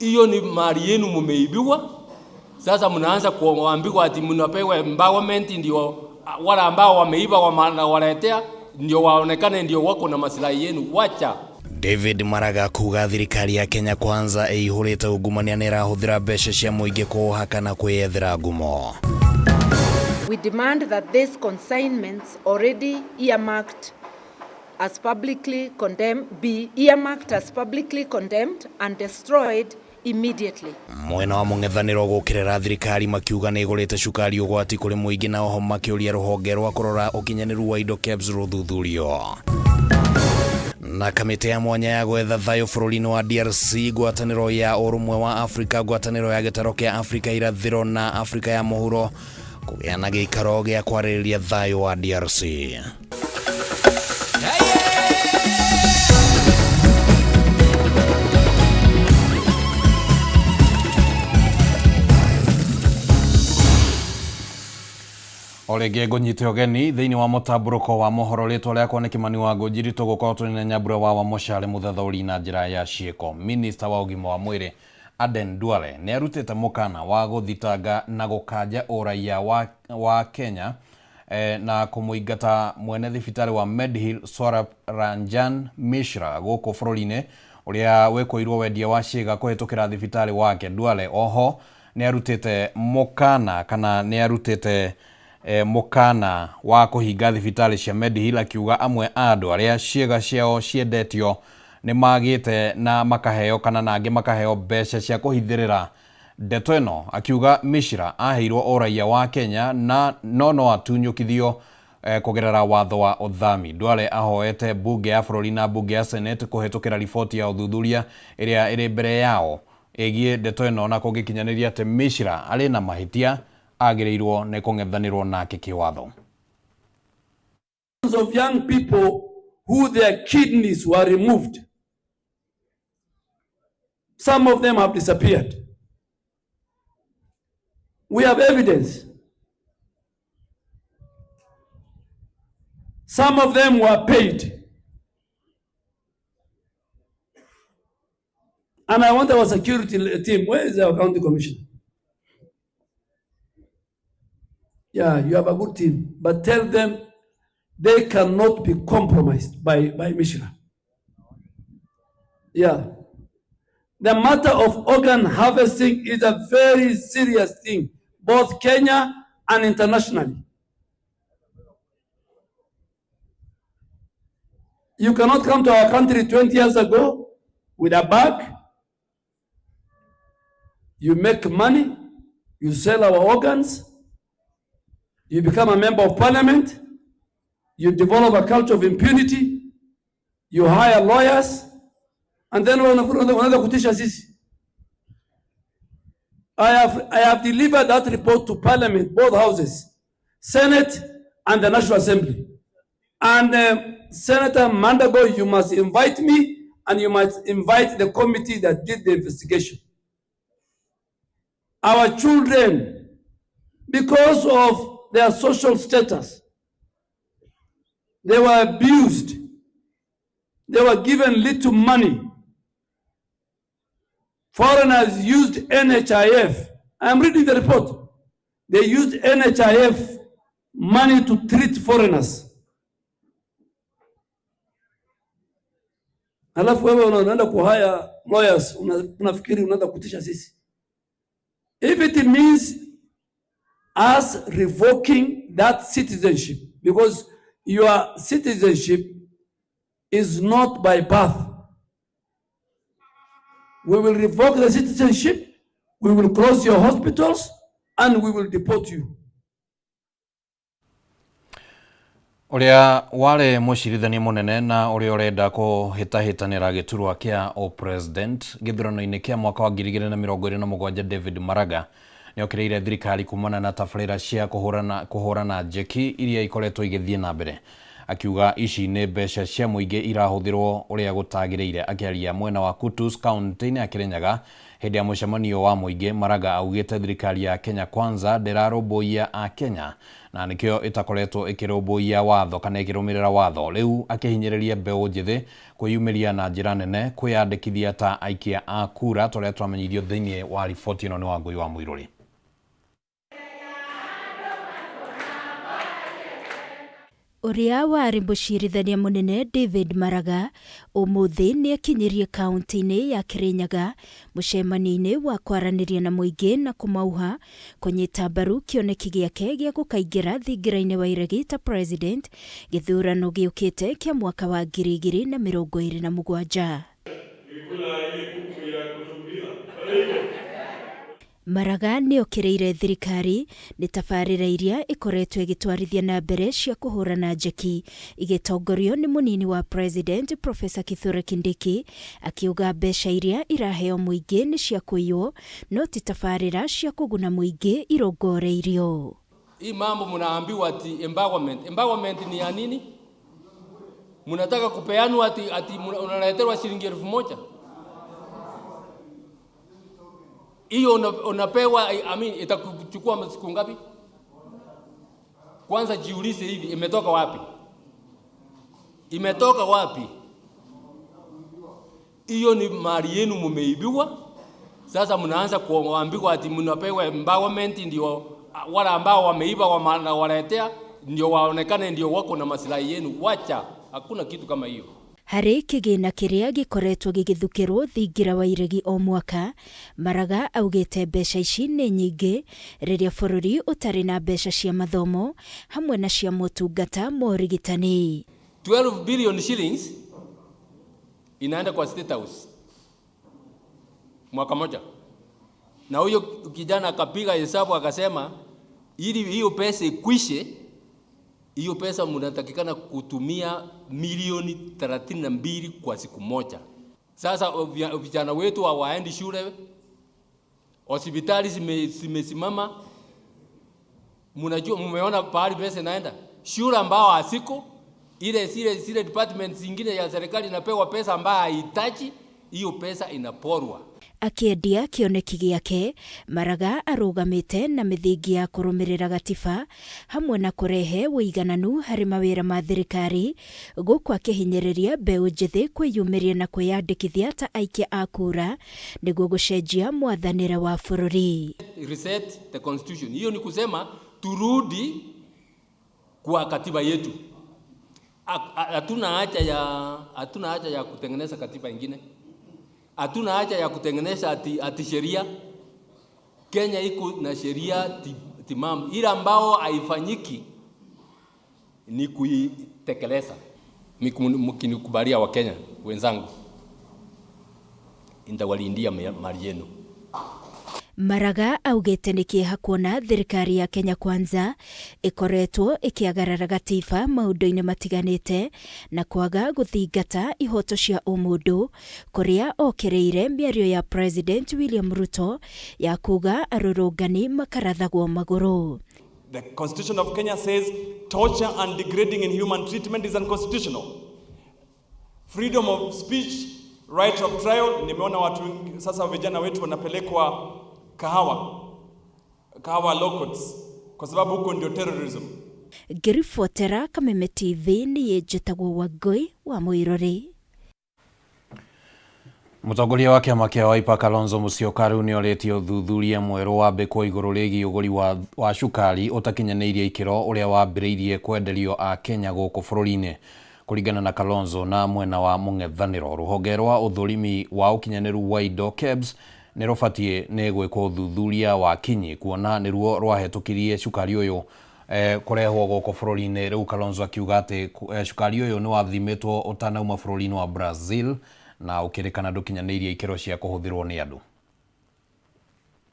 hiyo ni mali yenu mumeibiwa. Sasa mnaanza kuambiwa ati mnapewa empowerment ndio wale ambao wameiba waletea ndio waonekane ndio wako na maslahi yenu. Wacha. David Maraga kuga thirikari ya Kenya Kwanza ihurite ungumania ni rahuthira mbeca cia muingi kuhaka na kwiyethera ngumo. We demand that these consignments already earmarked as publicly condemned be earmarked as publicly condemned and destroyed immediately. Mwena wa mung'ethaniro gukirira thirikari makiuga ni igurite cukari ugwati kuri muingi na oho makiuria ruhonge rwa kurora ukinyaniru wa indo KEBS ruthuthurio. Na kamite ya mwanya ya gwetha thayo bururi-ini wa DRC gwataniro ya urumwe wa Afrika gwataniro ya gitaro kia Afrika irathiro na Afrika ya muhuro kugiana giikaro gia kwaririria thayo wa DRC. Olege ngonyite ogeni thiini wa mutamburuko wa mohoro ritwa riakwa ni Kimani wa Ngũnjiri tugukorwo turi na Nyambura wa Moshale muthathauri na njira ya cieko. Minister wa ugima wa mwiri Aden Duale ni arutite mukana wa guthitanga na gukanja uraia wa Kenya na kumuingata mwene thibitari wa Medhill Swarap Ranjan Mishra guku bururi-ini uria wikoirwo wendia wa ciiga kuhitukira thibitari wake. Duale oho ni arutite mukana kana ni arutite mukana wa kuhinga thibitari cia Medhill akiuga amwe andu aria ciega ciao ciendetio ni magite na makaheo kana nangi makaheo mbeca cia kuhithirira ndeto ino. Akiuga Mishra aheirwo uraia wa Kenya na no atunyukithio kugerera watho wa uthami. Duale ahoete bunge ya bururi na bunge ya Senate kuhitukira riboti ya uthuthuria iria iri mbere yao egie ndeto ino na kugikinyaniria ati Mishra ari na mahitia agireirwo ne kung'ethanirwo nake kiwatho. Of young people who their kidneys were removed. Some of them have disappeared. We have evidence. Some of them were paid. And I want our security team, where is our county commissioner? Yeah, you have a good team, but tell them they cannot be compromised by Mishra. Yeah. The matter of organ harvesting is a very serious thing, both Kenya and internationally. You cannot come to our country 20 years ago with a bag. You make money, you sell our organs, you become a member of parliament, you develop a culture of impunity, you hire lawyers, and then wanaanza kutisha sisi. I have delivered that report to parliament, both houses, Senate and the National Assembly. And Senator Mandago, you must invite me and you must invite the committee that did the investigation. Our children, because of their social status, they were abused. They were given little money. Foreigners used NHIF. I'm reading the report. They used NHIF money to treat foreigners. Alafu wewe unaenda kuhaya lawyers, unafikiri unaenda kutisha sisi. If it means us revoking that citizenship, because your citizenship is not by birth, we will revoke the citizenship, we will close your hospitals, and we will deport you. Uria wale mucirithania munene na uria urenda kuhitahitanira giturwa kia o president githurano-ini kia mwaka wa 2027 David Maraga ni okireire thirikari kumana na tabarira cia kuhurana njeki iria ikoretwo igithie na mbere. akiuga ici nĩ mbeca cia mũingĩ irahuthirwo ũrĩa gũtagĩrĩire. Akĩaria mwena wa Kutus kaunti-inĩ ya Kirinyaga hĩndĩ ya mũcemanio wa mũingĩ, Maraga augĩte thirikari ya Kenya Kwanza ndĩrarũmbũiya a Kenya na nĩkĩo ĩtakoretwo ĩkĩrũmbũiya watho kana ĩkĩrũmĩrĩra watho. Rĩu akĩhinyĩrĩria mbeũ njĩthĩ kwĩyumĩria na njĩra nene kwĩyandĩkithia ta aikia a kura, tũrĩa twamenyithio thĩinĩ wa riboti ĩno nĩ Wangũi wa Mũirũrĩ. Uria wari mũcirithania mũnene David Maraga ũmũthĩ nĩ akinyirie kaunti-inĩ ya Kirinyaga mũcemanio-inĩ wa kwaranĩria na mũingĩ na kũmauha kũnyita mbaru kĩoneki gĩake gĩa gũkaingĩra thingira-inĩ wa iregi ta president gĩthurano gĩũkĩte kĩa mwaka wa 2027. Maraga nĩ okĩrĩire thirikari nĩ tabarĩra iria ĩkoretwo ĩgĩtwarithia na mbere cia kũhũrana njeki igĩtongorio nĩ mũnini wa president Professor Kithure Kindiki, akiuga mbeca iria iraheo mũingĩ nĩ cia kũiywo no ti tabarĩra cia kũguna mũingĩ irongoreirio. Hii mambo mnaambiwa ati empowerment ni ya nini? Mnataka kupeanwa ati unaletewa shilingi 1000? Hiyo unapewa, itakuchukua siku ngapi? Kwanza jiulize hivi, imetoka wapi? Imetoka wapi? Hiyo ni mali yenu mumeibiwa. Sasa mnaanza kuambiwa ati mnapewa empowerment, ndio wala ambao wameiba waletea ndio waonekane ndio wako na maslahi yenu. Wacha, hakuna kitu kama hiyo. Harĩ kĩgĩna kĩrĩa gĩkoretwo gĩgĩthukĩrwo thingira wa iregi o mwaka, Maraga augĩte mbeca ici nĩ nyingĩ rĩrĩa bũrũri ũtarĩ na mbeca cia mathomo hamwe na cia motungata ma ũrigitani. 12 billion shillings inaenda kwa State House mwaka moja, na huyo kijana akapiga hesabu akasema ili hiyo pesa ikwishe, hiyo pesa mnatakikana kutumia milioni 32 kwa siku moja. Sasa vijana wetu hawaendi shule, hospitali zimesimama. Mnajua, mmeona pahali pesa inaenda shule ambao hasiko, ile department zingine ya serikali inapewa pesa ambayo haihitaji, hiyo pesa inaporwa. Akĩendia kĩoneki gĩake, Maraga arũgamĩte na mĩthingi ya kũrũmĩrĩra gatiba hamwe na kũrehe ũigananu harĩ mawĩra ma thirikari, gũkũ akĩhinyĩrĩria mbeũ njĩthĩ kwĩyumĩria na kwĩyandĩkithia ta aikia a kura nĩguo gũcenjia mwathanĩre wa bũrũri. Reset the constitution. Hiyo ni kusema turudi kwa katiba yetu. Hatuna haja ya kutengeneza katiba ingine. Hatuna haja ya kutengeneza ati sheria. Kenya iko na sheria timamu. Ile ambao haifanyiki ni kuitekeleza. Mkinikubalia wa Kenya wenzangu, nitawalindia mali yenu. Maraga augĩte nĩ kĩeha kuona thirikari ya Kenya Kwanza ĩkoretwo ĩkĩagarara gatiba maũndũ-inĩ matiganĩte na kwaga gũthingata ihoto cia ũmũndũ, kũrĩa okĩrĩire mĩario ya President William Ruto ya kuga arũrũngani makarathagwo magũrũ. The Constitution of Kenya says torture and degrading inhuman treatment is unconstitutional. Freedom of speech, right of trial. Nimeona watu sasa vijana wetu wanapelekwa Kahawa law courts kwa sababu huko ndio terrorism. Ngĩribotera Kameme TV niĩ njĩtagwo Wangũi wa Mũirũrĩ. Mũtongoria wa kĩama kĩa Wiper Kalonzo Musyoka rĩu nĩ orĩtie ũthuthuria mwerũ wa mbĩkwo igũrũ rĩgiĩ ũgũri wa cukari ũtakinyanĩirie ikĩro ũrĩa wambĩrĩirie kwenderio a Kenya gũkũ bũrũri-inĩ. Kũringana na Kalonzo na mwena wa mũng'ethanĩro, rũhonge rwa ũthũrimi wa ũkinyanĩru wa indo KEBS nĩ rũbatiĩ nĩ gwĩkwo ũthuthuria wa kinyi kuona nĩruo rwahetũkirie cukari ũyũ kũrehwo gũkũ bũrũri-inĩ. Rĩu Kalonzo akiuga atĩ cukari ũyũ nĩ wathimĩtwo ũtanauma bũrũri-inĩ wa Brazil na ũkĩrĩkana ndũkinyanĩirie ikĩro cia kũhũthĩrwo nĩ andũ.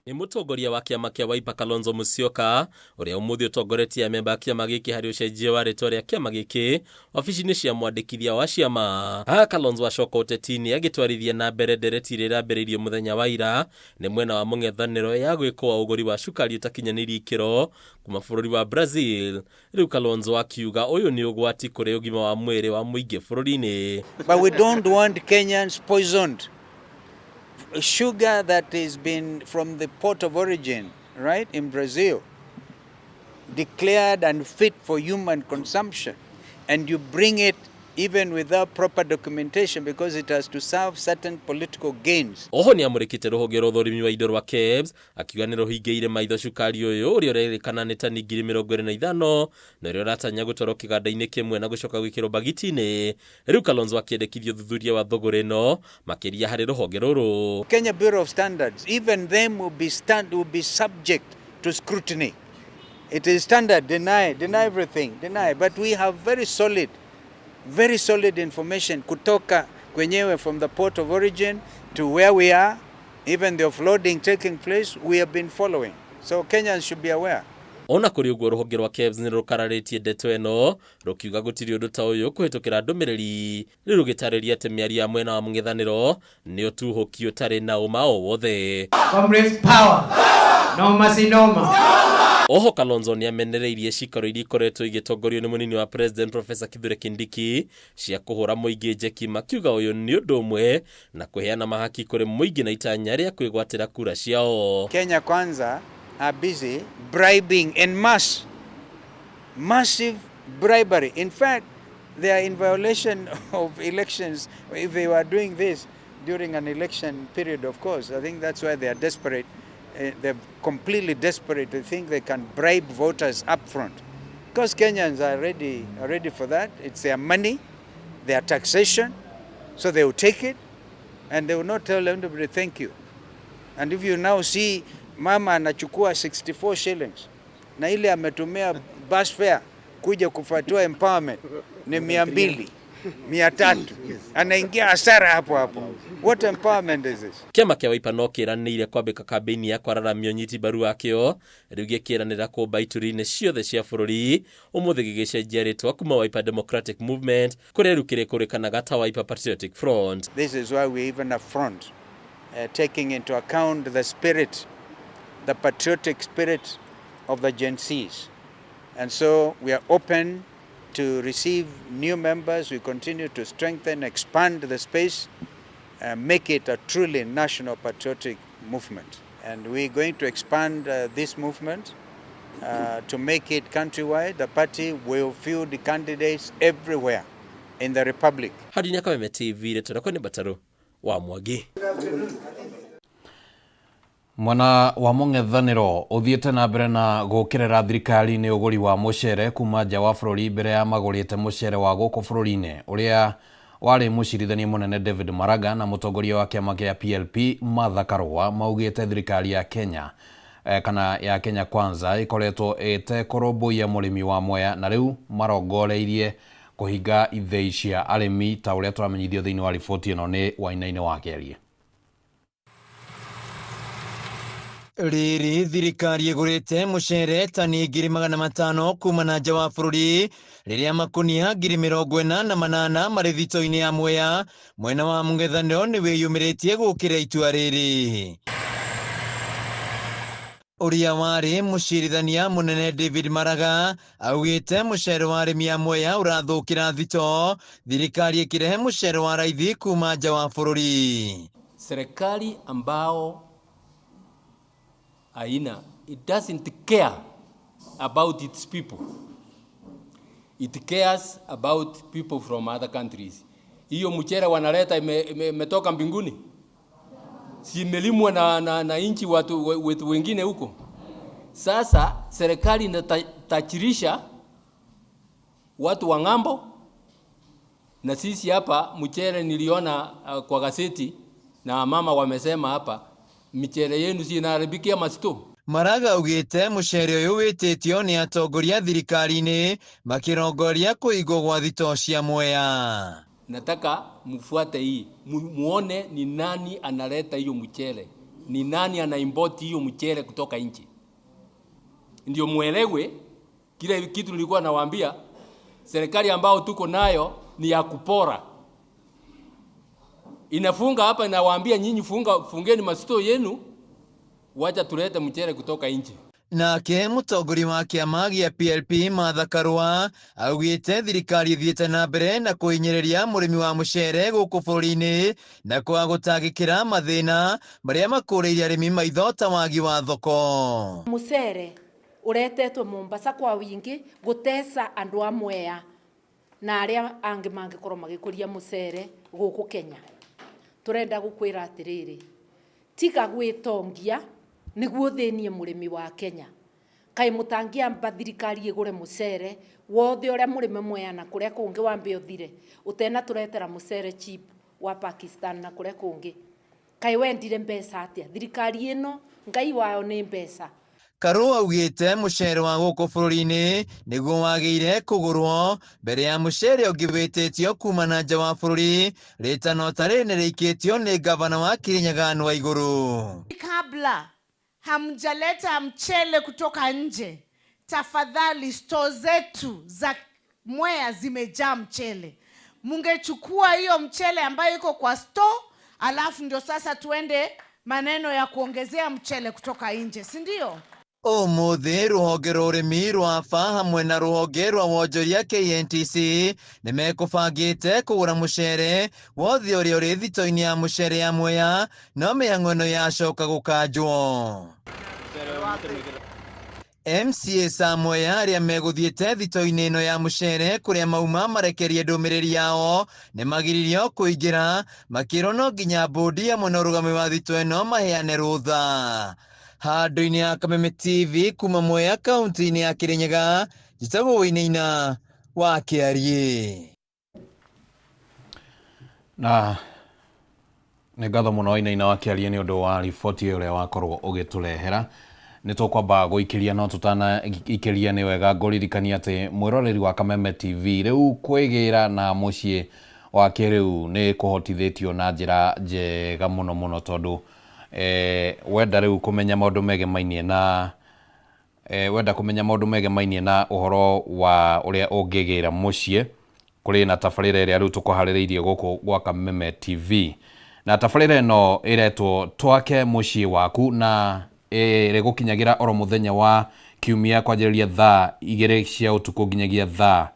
Nĩ mũtongoria wa kĩama kĩa Wiper Kalonzo Musyoka ũrĩa ũmũthĩ ũtongoretie amemba a kĩama gĩkĩ harĩ ũcenjia wa rĩtwa rĩa kĩama gĩkĩ ofici-inĩ cia mwandĩkithia wa ciama. Kalonzo acoka ũteti-inĩ agĩtwarithia na mbere ndereti ĩrĩa ĩrambĩrĩirio mũthenya wa ira nĩ mwena wa mũng'ethanĩro ya gwĩkwo ũgũri wa cukari ũtakinyanĩirie ikĩro kuma bũrũri wa Brazil. Rĩu Kalonzo akiuga ũyũ nĩ ũgwati kũrĩ ũgima wa mwĩrĩ wa mũingĩ bũrũri-inĩ. But we don't want Kenyans poisoned. Sugar that has been from the port of origin, right, in Brazil, declared unfit for human consumption, and you bring it even without proper documentation because it has to serve certain political gains. Oho ni amurikite ruhonge rwa uthorimi wa indo rwa KEBS akiuga ni ruhingeire maitho cukari uyu uria urerikana ni tani 25,000 na uria uratanya gutwarwo kiganda-ini kimwe na gucoka gwikirwo bagiti-ini. Riu Kalonzo akiendekithia thuthuria wa thogora ino makiria hari ruhonge ruru. Kenya Bureau of Standards, even them will be subject to scrutiny. It is standard, deny everything, but we have very solid information kutoka kwenyewe from the port of origin to where we are, even the offloading taking place, we have been following. So Kenyans should be aware. Ona kuri uguo ruhonge rwa KEBS ni rukararĩtie ndeto ĩno rukiuga gũtirĩ ũndũ ta ũyũ kũhĩtũkĩra ndũmĩrĩri nĩ rũgĩtarĩria atĩ mĩario ya mwena wa mũng'ethanĩro nĩ ũtuhũki ũtarĩ na ũma o wothe. Comrades power, no mercy no more. Oho Kalonzo ni amenereirie cikaro iria ikoretwo igĩtongorio nĩ mũnini wa president Professor Kithure Kindiki cia kũhũra mũingĩ njeki, makiuga ũyũ nĩ ũndũ ũmwe na kũheana mahaki kũrĩ mũingĩ na itanya rĩa kwĩgwatĩra kura ciao. Kenya Kwanza are busy bribing en masse, massive bribery. In fact, they are in violation of elections if they were doing this during an election period, of course. I think that's why they are desperate. They're completely desperate to think they can bribe voters up front. Because Kenyans are ready for that. It's their money, their taxation, so they will take it and they will not tell anybody thank you. And if you now see mama anachukua 64 shillings na ile ametumia bus fare kuja kufuatia empowerment ni 200, 300, anaingia hasara hapo. What empowerment is this? Kiama kia Wiper no kiranĩire kwambĩka kambĩini ya kwararamia ũnyiti mbaru wakĩo rĩu gĩkĩranĩra kũmba ituri-inĩ ciothe cia bũrũri ũmũthĩ gĩgĩcenjia rĩtwa kuma Wiper Democratic Movement kũrĩa rĩu kĩrĩkũrĩkanaga ta Wiper Patriotic Front. This is why we even a front taking into account the patriotic spirit of the Gen Zs. And so we are open to receive new members. We continue to strengthen, expand the space, make it a truly national patriotic movement. And we're going to expand this movement to make it countrywide. The party will field the candidates everywhere in the republic. Hadi Nyakaweme TV leto kwenye Bataro wa Mwangi. Mwana wa mũng'ethanĩro ũthiĩte na mbere na gũkĩrĩra thirikari-inĩ ũgũri wa mũcere kuma nja wa bũrũri mbere ya magũrĩte mũcere wa gũkũ bũrũri-inĩ ũrĩa warĩ mũcirithania mũnene David Maraga na mũtongoria wa kĩama kĩa PLP Martha Karũa maugĩte thirikari ya Kenya kana ya Kenya Kwanza ĩkoretwo ĩtekũrũmbũiya mũrĩmi wa Mwea na rĩu marongoreirie kũhinga ithĩi cia arĩmi ta ũrĩa tũramenyithio thĩinĩ wa riboti ĩno nĩ Wainainĩ wa Kerie. Riri thirikari ĩgũrĩte mũcere tani 500 kuma na nja wa bũrũri rĩrĩa makunia 48,000 marĩ thito-inĩ ya Mwea. Mwena wa mũng'ethanĩro nĩ wĩyumĩrĩtie gũkĩra itua rĩrĩ. Ũrĩa warĩ mũcirithania mũnene David Maraga augĩte mũcere wa arĩmi a Mwea ũrathũkĩra thito, thirikari ĩkĩrehe mũcere wa raithi kuma nja wa bũrũri. Serikali ambao aina, it doesn't care about its people. It cares about people from other countries. Hiyo mchere wanaleta imetoka mbinguni? Si imelimwa na inchi watu wengine huko? Sasa serikali inatachirisha watu wa ng'ambo, na sisi hapa mchere niliona kwa gazeti na mama wamesema hapa michere yenu si inaharibikia masito. Maraga augĩte mũcere ũyũ wĩtĩtio nĩ atongoria thirikari-inĩ makĩrongoria kũigwo gwa thito cia Mwea. Nataka mfuate hii, muone ni nani analeta hiyo mchere. ni nani anaimport hiyo mchele kutoka nje. Ndio muelewe kile kitu nilikuwa nawaambia, serikali ambao tuko nayo ni ya kupora. Inafunga hapa, inawaambia nyinyi fungeni masito yenu, wacha tulete mchele kutoka nje. Nake mũtongori wa kĩama gĩa PLP Martha Karua augĩte thirikari ĩthiĩte na mbere na kũhinyĩrĩria mũrĩmi wa mũcere gũkũ bũrũri-inĩ na kwaga gũtangĩkĩra mathĩna marĩa makũrĩire arĩmi maitho ta wagi wa thoko. Mũcere uretetwo Mombasa kwa wingi gũteca andũ a Mwea na arĩa angĩ mangĩkorwo magĩkũria mũcere gũkũ Kenya. Turenda gũkwĩra atĩrĩrĩ, tiga gwĩtongia niguo thĩnie mũrĩmi wa Kenya. Kaĩ mũtangiamba thirikari ĩgũre mũcere wothe ũrĩa mũrĩmi Mwea na kũrĩa kũngĩ wambe ũthire ũtena tũretera mũcere cheap wa Pakistan na kũrĩa kũngĩ. Kaĩ wendire mbeca atĩa? Thirikari ĩno ngai wao nĩ mbeca. Karua augĩte mũcere wa gũkũ bũrũri-inĩ nĩguo wagĩire kũgũrwo mbere ya mũcere ũngĩ wĩtĩtio kuma na nja wa bũrũri rĩtano tarĩ nĩrĩikĩtio nĩ gavana wa Kirinyaga Anne Waigũrũ. Kabla hamjaleta mchele kutoka nje, tafadhali store zetu za Mwea zimejaa mchele. Mungechukua hiyo mchele ambayo iko kwa store, alafu ndio sasa tuende maneno ya kuongezea mchele kutoka nje, si ndio? Ũmũthĩ rũhonge rwa ũrĩmi rwa AFA hamwe na rũhonge rwa wonjoria KNTC nĩmekũbangĩte kũgũra mũcere wothe ũrĩa ũrĩ thito-inĩ ya mũcere ya Mwea, no mĩhang'o ĩno yacoka gũkanjwo. MCA sa Mwea arĩa megũthiĩte thito-inĩ ĩno ya mũcere kũrĩa mauma marekerie ndũmĩrĩri yao nĩmagiririo kũingĩra, makĩrwo no nginya bodi hamwe na ũrũgamĩrĩri wa thito ĩno maheane rũtha. Handũ-inĩ ya Kameme TV kuma Mwea kaunti-inĩ ya Kirinyaga, njĩtagwo Wainaina wa Kĩariĩ. Na nĩ ngatho mũno Wainaina wa Kĩariĩ nĩ ũndũ wa riboti ũrĩa wakorwo ũgĩtũrehera. Nĩ tũkwamba gũikĩria no tũtana ikĩria nĩ wega ngũririkania atĩ mwĩroreri wa Kameme TV rĩu kwĩgĩra na mũciĩ wa kĩrĩu nĩ kũhotithĩtio na njĩra njega mũno mũno tondũ wenda rĩu kũmenya maũndũ megemainie na na ũhoro wa ũrĩa ũngĩgĩra mũciĩ kũrĩ na tabarĩra ĩrĩa rĩu tũkũharĩrĩirie gũkũ gwa Kameme TV, na tabarĩra ĩno ĩretwo twake mũciĩ waku na ĩrĩgũkinyagĩra oro mũthenya wa kiumia kwanjĩrĩria thaa 2 cia ũtukũ nginyagia thaa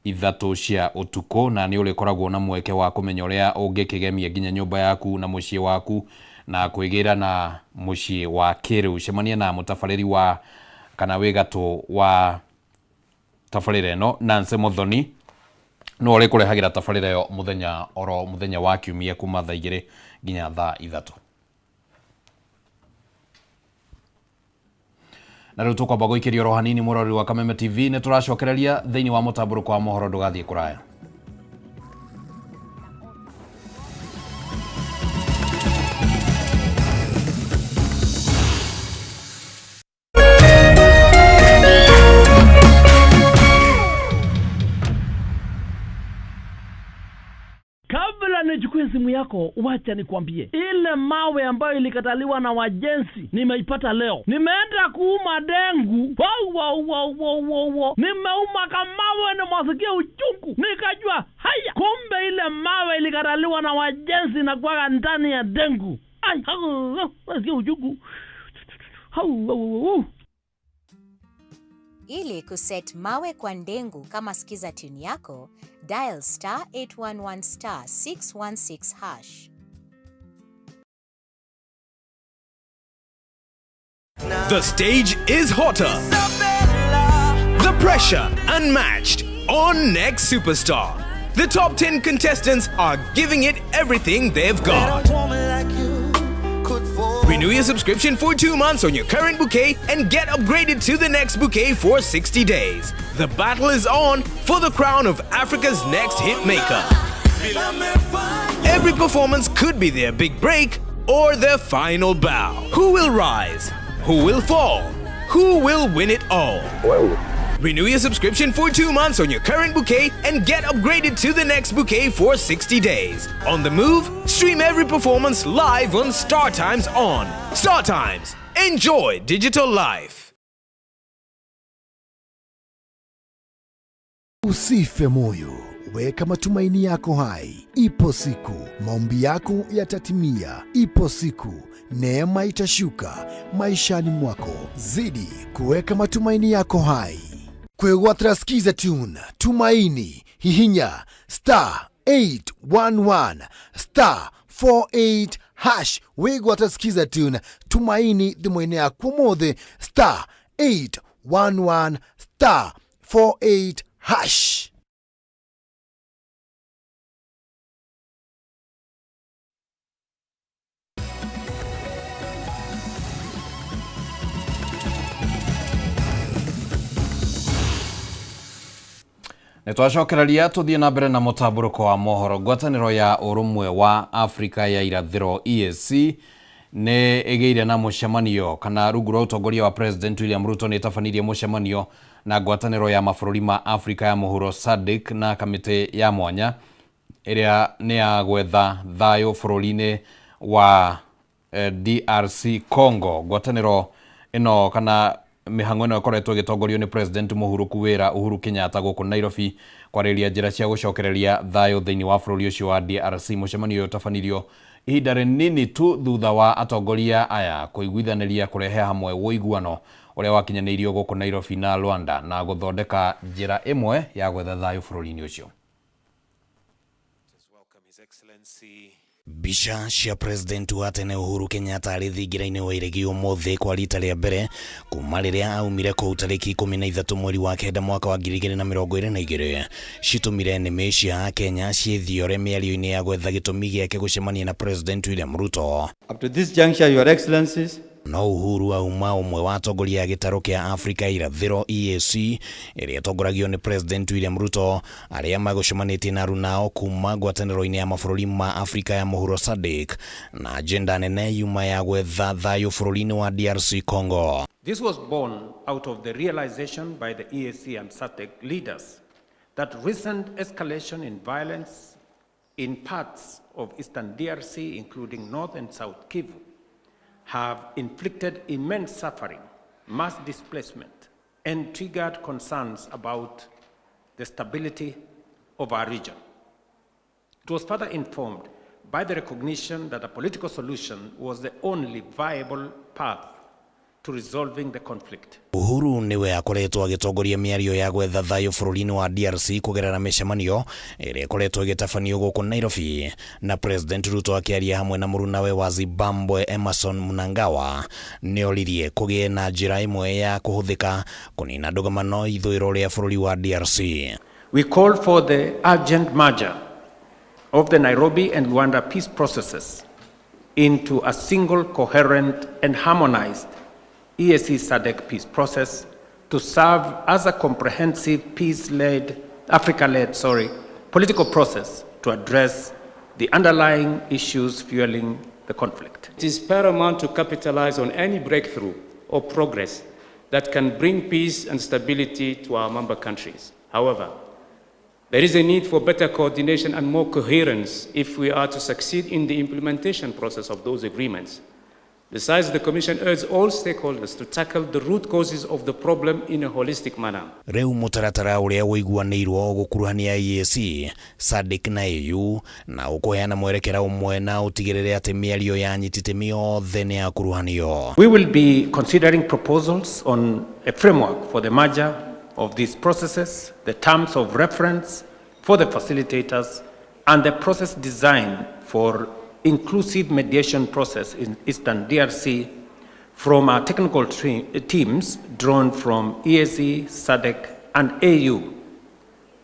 3 cia ũtukũ, na nĩ ũrĩkoragwo na mweke wa kũmenya ũrĩa ũngĩkĩgemia nginya nyũmba yaku na mũciĩ waku na kwĩgĩra na mũciĩ wa kĩrĩu. Cemania na mũtabarĩri wa kana wĩ gatũ wa tabarĩra ĩno Nancy Muthoni no ũrĩkũrehagĩra tabarĩra ĩyo mũthenya wa kiumia kuma thaa 2 nginya thaa 3. Na rĩu tũkwamba gũikĩria oro hanini mũroreri wa Kameme TV nĩ tũracokereria thĩinĩ wa mũtambũrũko wa mohoro, ndũgathiĩ kũraya. Kabla nichukue simu yako, wacha nikwambie ile mawe ambayo ilikataliwa na wajenzi nimeipata leo. Nimeenda kuuma dengu. Nimeuma kamawe na mwasikia uchungu. Nikajua haya, kumbe ile mawe ilikataliwa na wajenzi na kwa ndani ya dengu. Ai, mwasikia uchungu. Ili kuset mawe kwa ndengu kama sikiza tune yako, dial *811*616#. The stage is hotter. The pressure unmatched on Next Superstar. The top 10 contestants are giving it everything they've got. Renew your subscription for 2 months on your current bouquet and get upgraded to the next bouquet for 60 days. The battle is on for the crown of Africa's next hit maker. Every performance could be their big break or their final bow. Who will rise? Who will fall? Who will win it all? Renew your subscription for 2 months on your current bouquet and get upgraded to the next bouquet for 60 days. On the move, stream every performance live on Star Times On. Star Times. Enjoy digital life. Usife moyo, weka matumaini yako hai. Ipo siku, maombi yako yatatimia. Ipo siku, neema itashuka maishani mwako. Zidi kuweka matumaini yako hai. Kwegwatira skiza tune, tumaini, hihinya, *811, *48#. Wegwatira skiza tune, tumaini thimwene yaku mothe, *811, *48#. Nitwacokereria tuthie na mbere na mutaburuko wa mohoro. Ngwataniro ya urumwe wa Afrika ya irathiro EAC ne egeire na mushamanio kana rungu rwa utongoria wa President William Ruto ni tafanirie mushamanio na ngwataniro ya mabũrũri ma Afrika ya muhuro SADC na kamite ya mwanya iria ni ya gwetha thayo bũrũri-inĩ wa DRC Congo. Ngwataniro ino kana mihango ino ikoretwo gitongorio ni President Muhuru Wera Uhuru Kenyatta guku Nairobi kwareria njira cia gucokereria thayo thiini wa bũrũri ucio wa DRC. Mucemanio uyu tafanirio ihinda rinini tu thutha wa atongoria aya kuiguithaniria kurehe hamwe woiguano uria wakinyaneirio guku Nairobi na Rwanda na guthondeka njira imwe ya gwetha thayo bũrũri-inĩ ucio. Bisha cia President wa tene Uhuru Kenyatta ari thingiraine wa iregi umuthi kwa rita ria mbere kuma riria aumire ku tariki 13 mweri wa kenda mwaka wa 2022 citumire neme cia Kenya ciithiore miario-ini ya gwetha gitumi giake gucemania na President William Ruto. Up to this juncture, Your Excellencies, no Uhuru auma umwe wa atongoria ya gitaro kia Afrika irathiro EAC iria tongoragio ni President William Ruto aria magucemanĩtie na runao kuma ngwatanĩro-inĩ ya mabũrũri ma Afrika ya muhuro SADC na agenda nene yuma ya gwetha thayo bũrũri-inĩ wa DRC Congo. This was born out of the realization by the EAC and SADC leaders that recent escalation in violence in parts of eastern DRC, including North and South Kivu, have inflicted immense suffering, mass displacement, and triggered concerns about the stability of our region. It was further informed by the recognition that a political solution was the only viable path to resolving the conflict. Uhuru niwe akoretwo agitongoria miario ya gwetha thayo bũrũri-inĩ wa DRC kugerera micemanio iria ikoretwo igitafanio guku Nairobi na President Ruto akiaria hamwe na murunawe wa Zimbabwe Emmerson Mnangagwa nioririe kugie na njira imwe ya kuhuthika kunina ndũgamano ithũĩro ria bũrũri wa DRC. We call for the urgent merger of the Nairobi and Luanda peace processes into a single coherent and harmonized EAC SADC peace process to serve as a comprehensive Africa-led political process to address the underlying issues fueling the conflict. It is paramount to capitalize on any breakthrough or progress that can bring peace and stability to our member countries. However, there is a need for better coordination and more coherence if we are to succeed in the implementation process of those agreements. Besides, the Commission urges all stakeholders to tackle the root causes of the problem in a holistic manner. Reu mutaratara uria woiguanĩirwo gukuruhania EAC, SADC na AU na ukuheana mwerekera umwe na utigirire ati miario ya nyititemi yothe ni akuruhanio. We will be considering proposals on a framework for the merger of these processes, the terms of reference for the facilitators, and the process design for inclusive mediation process in Eastern DRC from our technical teams drawn from EAC, SADC, and AU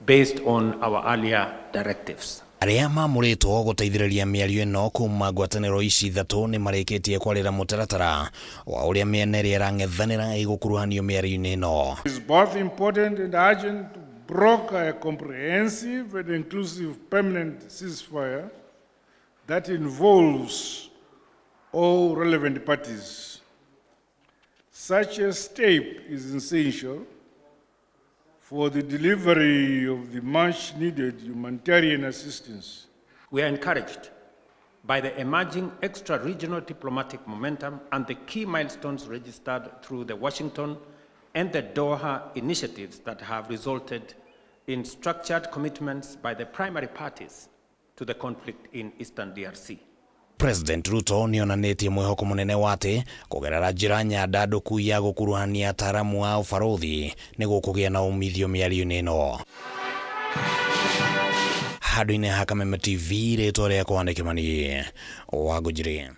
based on our earlier directives. Aria mamuritwo guteithĩrĩria miario ĩno kuma ngwatanĩro ici ithatu ni marĩkĩtie kwarĩra mutaratara wa ũrĩa mĩena ĩrĩa ĩrang'ethanĩra ĩgũkuruhanio mĩario-inĩ ĩno. It is both important and urgent to broker a comprehensive and inclusive permanent ceasefire that involves all relevant parties. Such a step is essential for the delivery of the much needed humanitarian assistance. We are encouraged by the emerging extra-regional diplomatic momentum and the key milestones registered through the Washington and the Doha initiatives that have resulted in structured commitments by the primary parties to the conflict in Eastern DRC. President Ruto nionanetie mwihoko munene wate kugerera njira nyandanduku ya gukuruhania ataramu wa ubarothi niguo kugia na umithio miario-ini ino. Handũ-inĩ ha Kameme TV rĩtwa rĩakwa nĩ Kĩmani Wangũnjiri.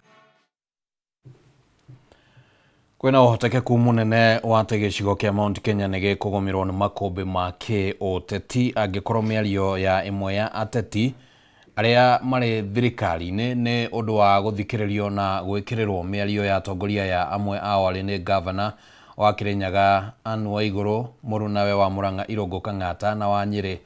Kwĩna ũhotekeku mũnene wa atĩ gĩcigo kĩa Mount Kenya nĩ gĩkũgũmĩrwo nĩ makũmbĩ ma kĩũteti angĩkorwo mĩario ya ĩmwe ya ateti arĩa marĩ thirikari-inĩ nĩ ũndũ wa gũthikĩrĩrio na gwĩkĩrĩrwo mĩario ya atongoria ya amwe ao arĩ nĩ gavana wa Kĩrĩnyaga Anne Waigũrũ, mũrũnawe wa Mũrang'a Irũngũ Kang'ata na wa Nyĩrĩ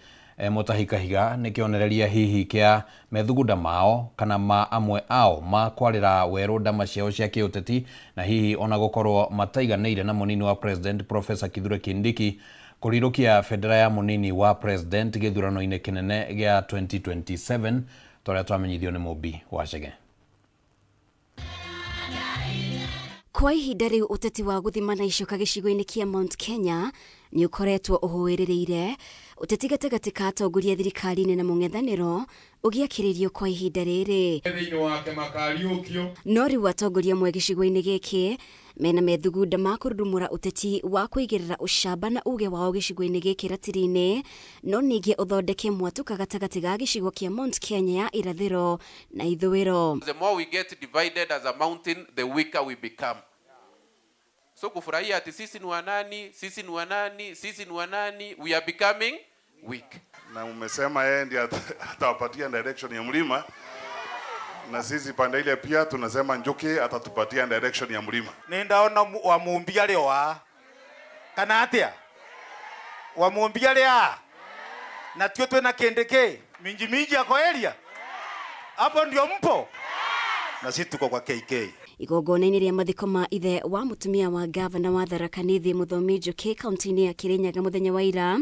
Mutahi Kahiga nĩ kĩonereria hihi kĩa methugunda mao kana ma amwe ao ma kwarĩra werũ ndama ciao cia kĩũteti na hihi ona gũkorwo mataiganĩire na mũnini wa president Professor Kithure Kindiki kũrirũkia bendera ya mũnini wa president gĩthurano-inĩ kĩnene gĩa 2027 tũrĩa twamenyithio nĩ Mũmbi wa Chege. Kwa ihinda rĩu ũteti wa gũthimana icoka gĩcigo-inĩ kĩa Mount Kenya nĩ ũkoretwo ũhũĩrĩrĩire ũteti gatagatĩ ka atongoria thirikari-inĩ na mũng'ethanĩro ũgĩakĩrĩrio kwa ihinda rĩrĩ. No rĩu atongoria amwe gĩcigo-inĩ gĩkĩ mena methugunda ma kũrurumũra ũteti wa kũigĩrĩra ũcamba na uge wao gĩcigo-inĩ gĩkĩ ratiri-inĩ, no ningĩ ũthondeke mwatũka gatagatĩ ga gĩcigo kĩa Mount Kenya ya irathĩro na ithũĩro. The more we get divided as a mountain, the weaker we become. So kufurahia ati sisi ni wanani, sisi ni wanani, sisi ni wanani, we are becoming weak. Na umesema yeye ndiye atawapatia direction ya mlima, na sisi pande ile pia tunasema Njuki atatupatia direction ya mlima. Nindaona wamumbia leo kana atia wamumbia leo na tio twena kendeke minji yako area hapo ndio mpo na sisi tuko kwa KK. Igongona-inĩ rĩa mathiko ma ithe wa mũtumia wa gavana wa Tharaka Nithi Mũthomi Njuki kaunti-inĩ ya Kĩrĩnyaga mũthenya wa ira,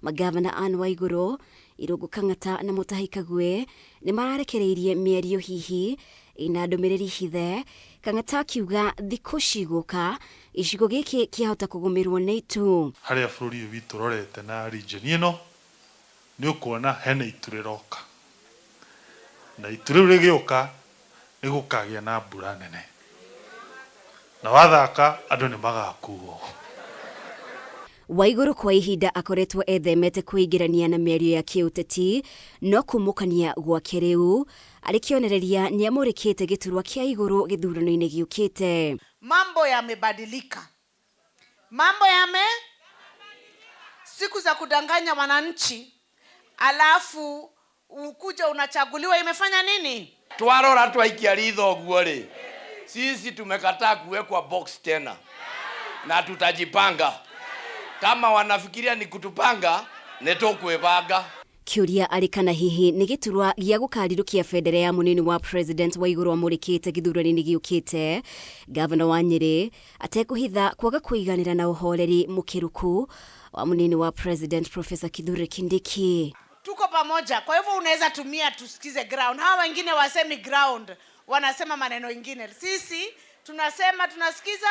magavana Anne Waigũrũ, Irũngũ Kang'ata na Mutahi Kagwe nĩ mararekereirie mĩario hihi ina ndũmĩrĩri hithe. Kang'ata akiuga thikũ cigũka icigo gĩkĩ kĩahota kũgũmĩrwo nĩ itu. Harĩa bũrũri ũyũ witũ rorete na region ĩno nĩ ũkuona hena itu rĩroka, na itu rĩu rĩgĩũka nĩ gũkagĩa na mbura nene na wathaka andũ nĩ magakuo. Waigũrũ kwa ihinda akoretwo ethemete kwĩingĩrania na mĩario ya kĩũteti, no kumũkania gwake rĩu arĩ kĩonereria nĩ amũrĩkĩte gĩturwa kĩa igũrũ gĩthurano-inĩ gĩũkĩte. Mambo yamebadilika, siku za kudanganya wananchi alafu ukuja unachaguliwa imefanya nini? Twarora twaikia ritho guo ri, sisi tumekataa kuwekwa box tena na tutajipanga. Kama wanafikiria ni kutupanga, nĩtũkwĩbanga. Kĩũria arĩ kana hihi nĩ gĩturwa gĩa gũkarirũkia bendera ya mũnini wa president Waigũrũ amũrĩkĩte gĩthurano-inĩ gĩũkĩte. Gavana wa Nyĩrĩ atekũhitha kwaga kũiganĩra na ũhoreri mũkĩrũku wa mũnini wa president Professor Kithure Kindiki. Tuko pamoja, kwa hivyo unaweza tumia tusikize ground. Hawa wengine wasemi ground, wanasema maneno ingine. Sisi tunasema tunasikiza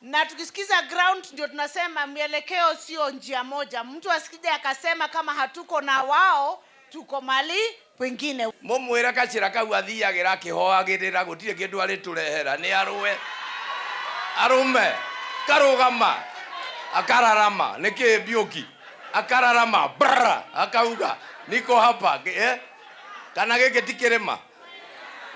na tukisikiza ground ndio tunasema mielekeo sio njia moja. Mtu asikije akasema kama hatuko na wao tuko mali pengine. Mumwira kacira kau athiagira kihoagirira gutire kindu ari turehera ni arwe arume karugama akararama niki biuki akararama brra akauga niko hapa kana gike tikirema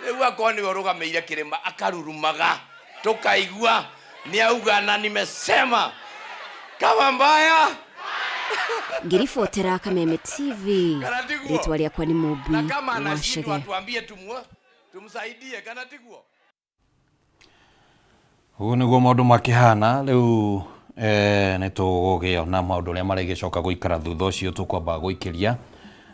riu akoni urugameire kirema akarurumaga tukaigua ni auga na nimesema kama mbaya. Ngiribotera Kameme TV, rĩtwa rĩakwa nĩ Mũmbi wa Chege. Tumsaidie kana tiguo. Ũguo nĩguo maũndũ makĩhana rĩu nĩ tũgũgĩa na maũndũ ũrĩa marĩgĩcoka gũikara thutha ũcio tũkwamba gũikĩria,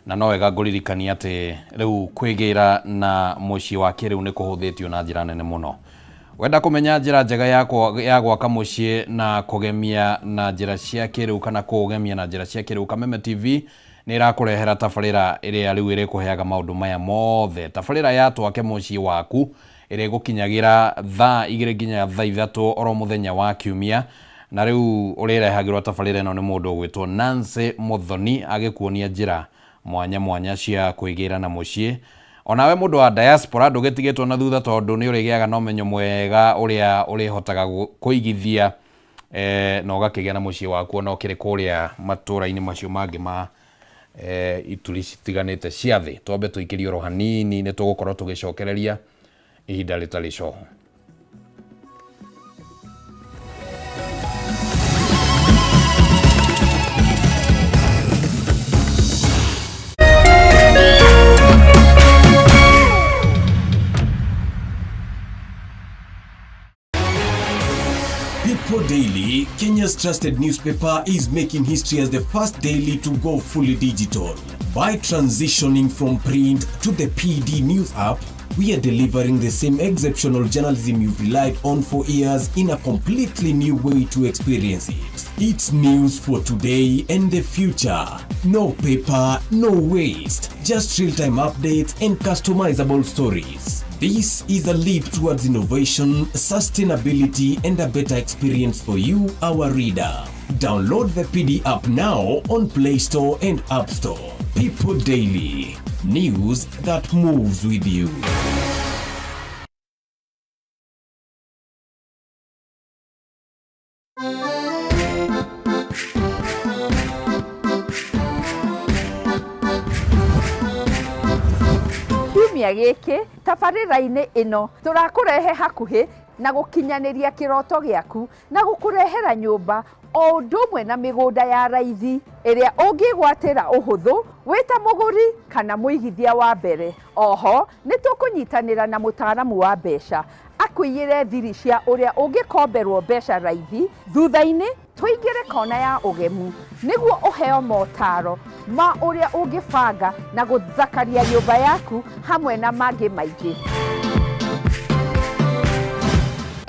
na no wega ngũririkania atĩ rĩu kwĩgĩra na mũciĩ wa kĩrĩu nĩ kũhũthĩtio na njĩra nene mũno. wenda kumenya njira njega ya gwaka mucii na kugemia na njira cia kiriu kana kugemia na njira cia kiriu, Kameme TV ni irakurehera tabarira iria riu iri kuheaga maundu maya mothe. Tabarira ya twake mucii waku iri gukinyagira thaa 2 nginya thaa 3 oro muthenya wa kiumia, na riu urirehagirwa tabarira ino ni mundu gwitwo Nancy Muthoni agikuonia njira mwanya mwanya cia kuigira na mucii. Onawe mundu wa diaspora ndugitigetwo na thutha tondu ni urigiaga na umenyo mwega uria urihotaga kuigithia na ugakigia na mucii waku no kiri kuria matura-ini macio mangi ma ituri citiganite cia thi. Twambe tuikirie ro hanini ni tugukorwo tugicokereria ihinda ritari coho. People Daily, Kenya's trusted newspaper, is making history as the first daily to go fully digital. By transitioning from print to the PD News app, we are delivering the same exceptional journalism you've relied on for years in a completely new way to experience it. It's news for today and the future. No paper, no waste. Just real-time updates and customizable stories. This is a leap towards innovation, sustainability, and a better experience for you, our reader. Download the PD app now on Play Store and App Store. People Daily. News that moves with you. Kiumia giki tabarira-ini ino turakurehe hakuhi na gukinyaniria kiroto giaku na gukurehera nyumba o ndumwe na migunda ya raithi iria ungigwatira uhuthu wita muguri kana muigithia wa mbere. Oho nitukunyitanira na mutaaramu wa mbeca akuiyire thiri cia uria ungikomberwo mbeca raithi thutha-ini tuingire kona ya ugemu niguo uheo motaro ma uria ungibanga na guthakaria nyumba yaku hamwe na mangi maingi.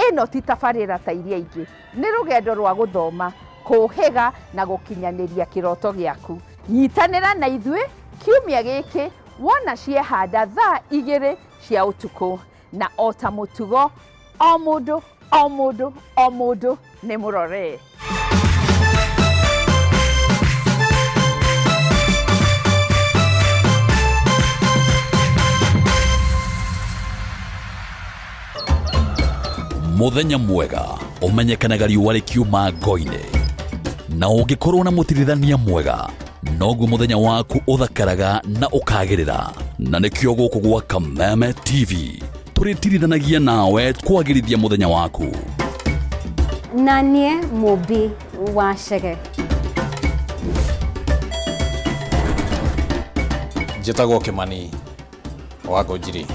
Ino ti tabarira ta iria ingi, ni rugendo rwa guthoma, kuhiga na gukinyaniria kiroto giaku. Nyitanira na ithui kiumia giki wona ciehanda thaa 2 cia utuku, na ota mutugo o mundu ni murore. Muthenya mwega umenyekanaga riũa rikiuma ngo-inĩ, na ũngĩkorwo na mũtirithania mwega noguo muthenya waku uthakaraga na ukagĩrĩra. Na nĩkĩo gũkũ gwa Kameme TV tũrĩtirithanagia nawe kwagĩrithia muthenya waku. Nanie Mũmbi wa Chege. Njĩtagwo Kĩmani wa Ngũnjiri.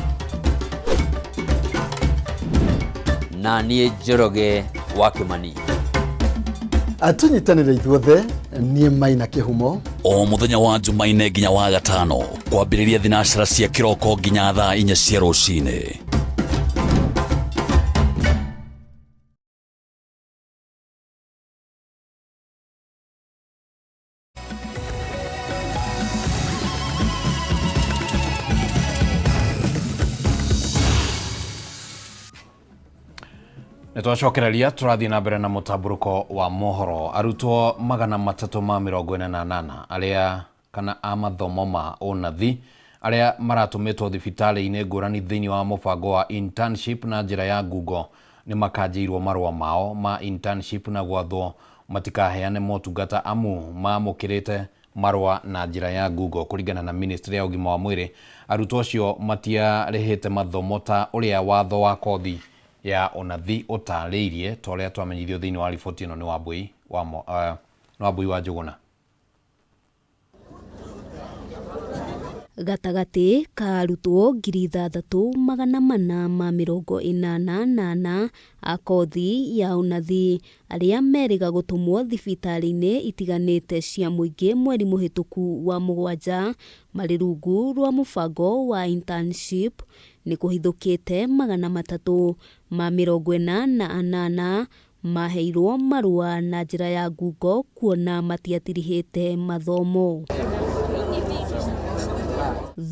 Nanie Njoroge wa Kĩmani. Atunyitanĩre ithuothe niĩ Maina Kĩhumo. O muthenya wa Jumaine nginya wa Gatano kwambĩrĩria thinacara cia kĩroko nginya thaa 4 cia rũcinĩ. Nitwacokereria turathii na mbere na mutamburuko wa mohoro. Arutwo 348 aria kana a mathomo ma unathi aria maratumitwo thibitari-ini ngurani thiini wa mubango wa internship na njira ya Google ni makanjirwo marua mao ma internship na gwathwo matikaheane motungata amu mamukirite marua na njira ya Google. Kuringana na ministry ya ugima wa mwiri, arutwo acio matiarihite mathomo ta uria watho wa kothi ya unathi utariirie toria twamenyithio thiini wa riboti ino ni Wambui wa Njuguna. Gatagati ka arutwo 6,488 a kothi ya unathi aria meriga gutumwo thibitari-ini itiganite cia muingi mweri muhituku wa 7 mari rungu rwa mubango wa internship nĩ kũhithũkĩte 348 maheirwo marũa na njĩra ya ngungo kuona matiatirihĩte mathomo.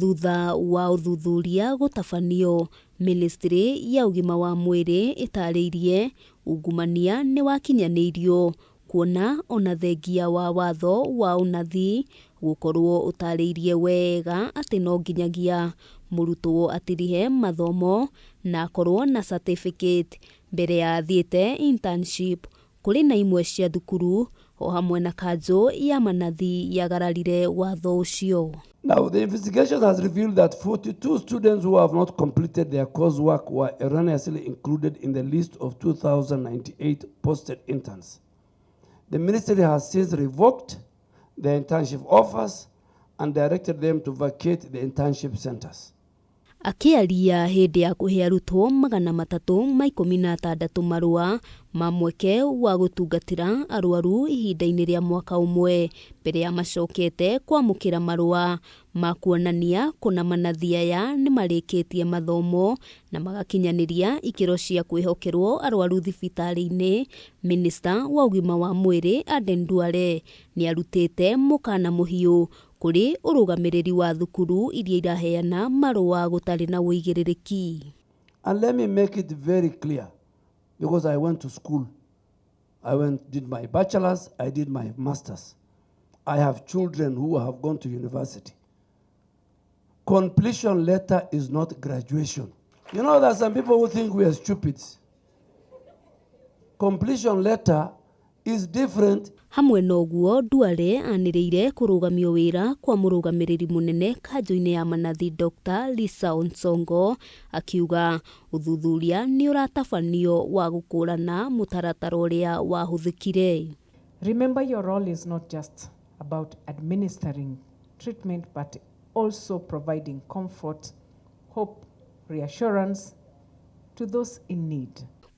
Thutha wa uthuthuria gũtabanio, Ministry ya ũgima wa mwĩrĩ ĩtarĩirie ungumania nĩ wakinyanĩirio kuona ona thengia wa watho wa unathi gũkorwo ũtarĩirie wega atĩ no nginyagia mũrutwo atirihe mathomo na akorwo na certificate mbere ya athiĩte internship kũrĩ na imwe cia thukuru o hamwe na kanjũ ya manathi yagararire watho ũcio. Now, the investigation has revealed that 42 students who have not completed their coursework were erroneously included in the list of 2,098 posted interns. The ministry has since revoked the internship offers and directed them to vacate the internship centers. Akiaria hĩndĩ ya kũhe arutwo 316 marũa ma mweke wa gũtungatĩra arwaru ihinda-inĩ rĩa mwaka ũmwe mbere ya macokete kwamũkĩra marũa ma kuonania kũna manathi aya nĩ marĩkĩtie mathomo na magakinyanĩria ikĩro cia kwĩhokerwo arwaru thibitarĩ-inĩ. Minister wa ũgima wa mwĩrĩ Aden Duale nĩ arutĩte mũkana mũhiũ kuri urugamiriri wa thukuru iria iraheana marũa gũtarĩ na ũigĩrĩrĩki. And let me make it very clear, because I went to school. Did my bachelor's, I did my master's. I have children who have gone to university. Completion letter is not graduation. You know, there are some people who think we are stupid. Completion letter is different. Hamwe noguo Duale anĩrĩire kũrũgamio wĩra kwa mũrũgamĩrĩri mũnene kanjũ-inĩ ya manathi Dr. Lisa Onsongo akiuga uthuthuria nĩ ũratabanio wa gũkũrana mũtaratara ũrĩa wahũthĩkire. Remember, your role is not just about administering treatment but also providing comfort, hope, reassurance to those in need.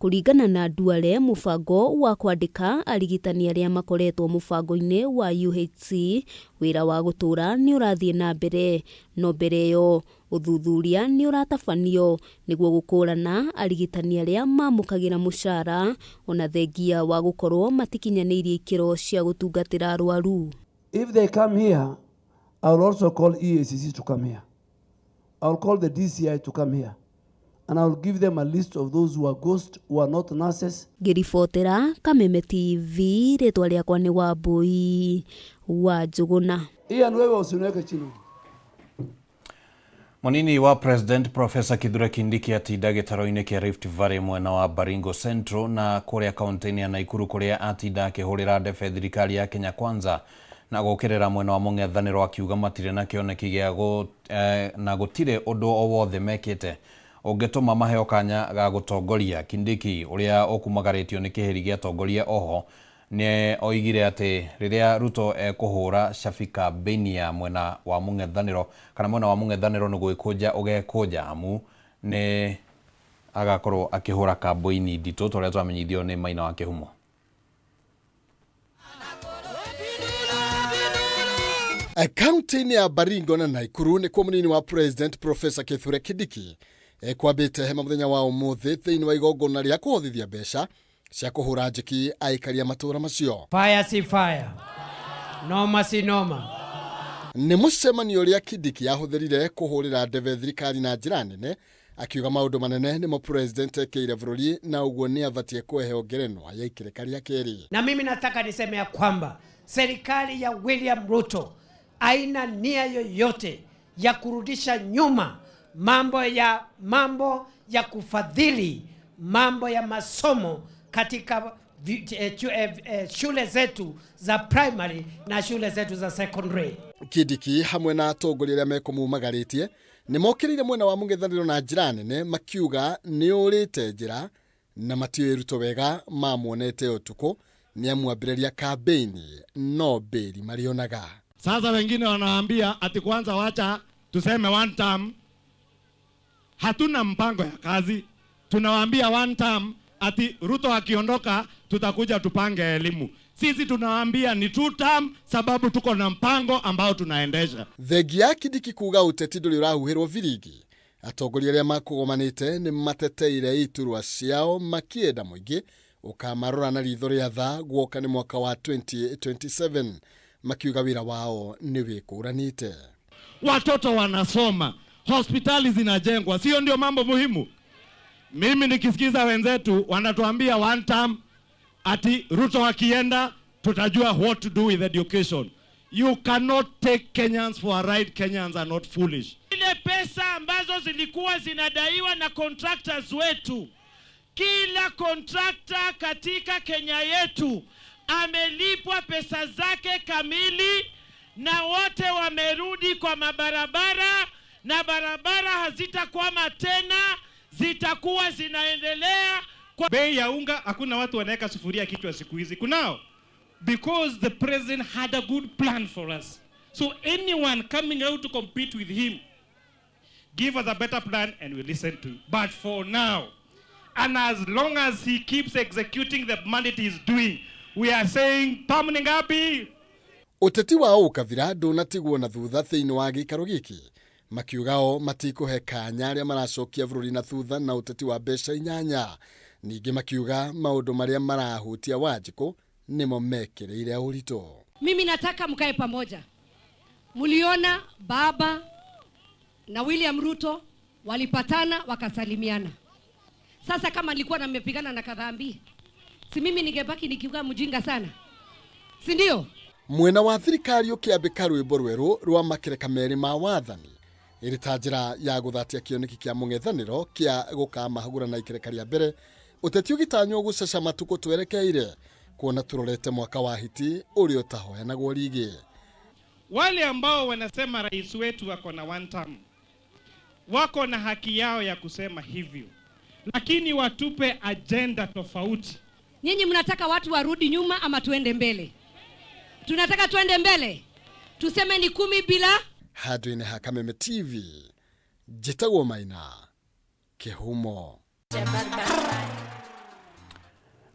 Kuringana na Duale, mũbango wa kwandĩka arigitani arĩa makoretwo mũbango-inĩ wa UHC wĩra wa gũtũra nĩ ũrathiĩ na mbere, no mbere ĩyo ũthuthuria nĩ ũratabanio nĩguo gũkũrana arigitani arĩa mamũkagĩra mũcara ona thengia wa gũkorwo matikinyanĩirie ikĩro cia gũtungatĩra arwaru. If they come here, I will also call EACC to come here. I will call the DCI to come here. And I will give them a list of those who are ghosts, who are not nurses. Ngĩribotera Kameme TV, rĩtwa rĩakwa nĩ Wambui wa Njũgũna. Ian, wewe usiniweke chini. Munini wa President Professor Kithure Kindiki atinda gĩtaro-inĩ kĩa Rift Valley mwena wa Baringo Central na kũrĩa kaunti-inĩ ya Naikuru kũrĩa atinda akĩhũrĩra ndebe thirikari ya Kenya Kwanza na gũkĩrĩra mwena wa mũng'ethanĩro akiuga matirĩ na kĩoneki gĩa na gũtirĩ ũndũ o wothe mekĩte ũngĩtũma maheo kanya ga gũtongoria. Kindiki ũrĩa ũkumagarĩtio nĩ kĩhĩri gĩa tongoria oho nĩ oigire atĩ rĩrĩa Ruto ekũhũra Shafika Benia mwena wa mũng'ethanĩro kana mwena wa mũng'ethanĩro nĩ gwĩkũnja ũgekũnja amu nĩ agakorwo akĩhũra kambũini nditũ tũrĩa twamenyithio nĩ Maina wa Kĩhumo. Kaunti-inĩ ya Baringo na Naikuru nĩ kwa mũnini wa President Professor Kithure Kindiki kwambĩte hema mũthenya wa ũmũthĩ thĩinĩ wa igongona rĩa kũhothithia mbeca cia kũhũra njeki aikaria matũra macio. Fire si fire, noma si noma. Nĩ mũcemanio ũrĩa Kindiki yahũthĩrire kũhũrĩra ndebe thirikari na njĩra nene, akiuga maũndũ manene nĩmo President ekĩire bũrũri na ũguo nĩ abatie kũheo ngerenwa ya ikereka rĩa kerĩ. Na mimi nataka niseme ya kwamba serikali ya William Ruto haina nia yoyote ya kurudisha nyuma mambo ya kufadhili mambo ya masomo katika shule zetu za primary na shule zetu za secondary. Kindiki hamwe na atongoria arĩa mekũmumagarĩtie nĩ mokĩrĩire mwena wa mũng'ethanĩro na njĩra nene makiuga nĩ ũrĩte njĩra na matiũĩ Ruto wega mamuonete ũtukũ ni amwambĩrĩria kampeni no beri marionaga. Sasa wengine wanaambia ati kwanza wacha tuseme one term. Hatuna mpango ya kazi. Tunawaambia one term ati Ruto akiondoka tutakuja tupange elimu. Sisi tunawaambia ni two term sababu tuko na mpango ambao tunaendesha. Thegi ya Kindiki kuga uteti ndũrĩ ũrahuhĩrwo virigi Atongoria aria makugomanite ni mateteire iturwa ciao makienda muingi ukamarora na ritho ria tha guoka ni mwaka wa 2027 makiuga wira wao ni wikuranite. Watoto wanasoma, hospitali zinajengwa, sio ndio mambo muhimu? Mimi nikisikiza wenzetu wanatuambia one term, ati Ruto akienda tutajua what to do with education. You cannot take Kenyans for a ride. Kenyans are not foolish. Ile pesa ambazo zilikuwa zinadaiwa na contractors wetu, kila contractor katika Kenya yetu amelipwa pesa zake kamili, na wote wamerudi kwa mabarabara, na barabara hazitakwama tena, zitakuwa zinaendelea. Bei ya unga hakuna watu wanaweka sufuria kichwa siku hizi. Kunao? Because the president had a good plan for us. So anyone coming out to compete with him, give us a better plan and we listen to it. But for now, and as long as he keeps executing the mandate he's doing, we are saying tamu ngapi? Uteti wao ukavira ndunatigwo na thutha thiini wa gikaro giki makiugao matikuhe kanya aria maracokia bururi na thutha na uteti wa mbeca inyanya. Ningi makiuga maundu maria marahutia Wanjiku nimo mekereire urito. Mimi nataka mkae pamoja. Muliona baba na William Ruto walipatana wakasalimiana. Sasa kama nilikuwa nimepigana na Kadhambi, si mimi ningebaki nikiuga mjinga sana, si ndio? Mwena wa thirikari ukiambika rwimbo rweru rwa makereka meri ma wathani iri ta njira ya guthatia kioneki kia mung'ethaniro kia gukamahagura na ikereka ria mbere. Uteti ugitanywo guceca matuko twerekeire kuona turorete mwaka wa hiti uri utahoyanagwo rigi. Wale ambao wanasema rais wetu wako na one term, wako na haki yao ya kusema hivyo, lakini watupe agenda tofauti. Nyinyi mnataka watu warudi nyuma ama tuende mbele? Tunataka tuende mbele. Tuseme ni 10 bila. Hadwine Hakameme TV. Jitagwo Maina. Kihumo.